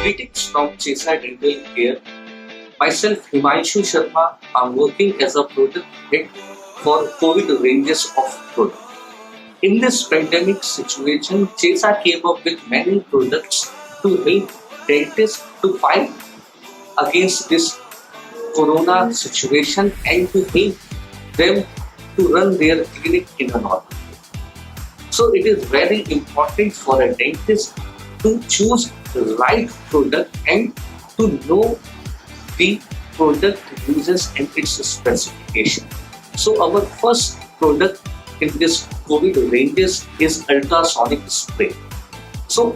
Greetings from Chesa Dental Care. Myself, Himanshu Sharma, I'm working as a product head for COVID ranges of products. In this pandemic situation, Chesa came up with many products to help dentists to fight against this corona situation and to help them to run their clinic in a normal way. So it is very important for a dentist to choose the right product and to know the product uses and its specification. So our first product in this COVID ranges is Ultrasonic Sprayer. So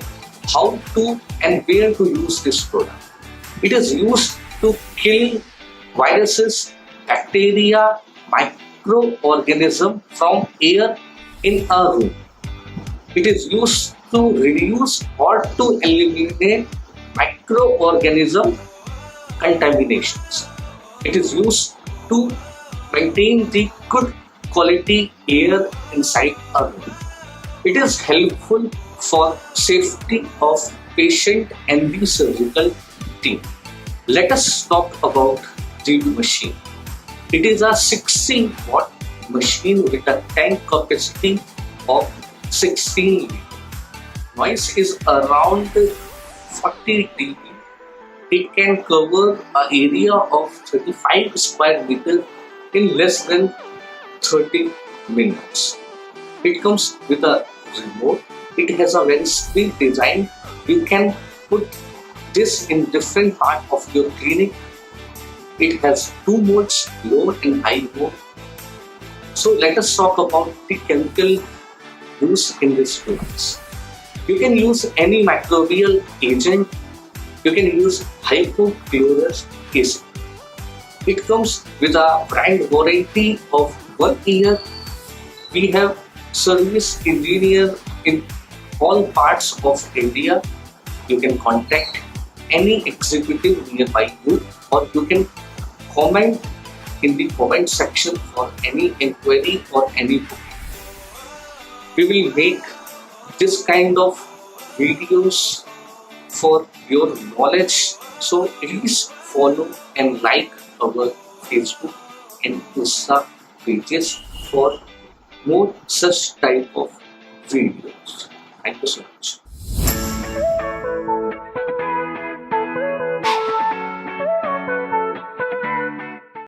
how to and where to use this product? It is used to kill viruses, bacteria, microorganisms from air in a room. It is used to reduce or to eliminate microorganism contaminations. It is used to maintain the good quality air inside a room. It is helpful for safety of patient and the surgical team. Let us talk about the machine. It is a 60-watt machine with a tank capacity of 16 liters. Noise is around 40 dB. It can cover an area of 35 square meters in less than 30 minutes. It comes with a remote. It has a very sleek design. You can put this in different parts of your clinic. It has two modes, low and high mode. So let us talk about the chemical use in this device. You can use any microbial agent. You can use hypochlorous acid. It comes with a brand warranty of 1 year. We have service engineer in all parts of India. You can contact any executive nearby you, or you can comment in the comment section for any inquiry or any book. We will make this kind of videos for your knowledge. So please follow and like our Facebook and Insta pages for more such type of videos. Thank you so much.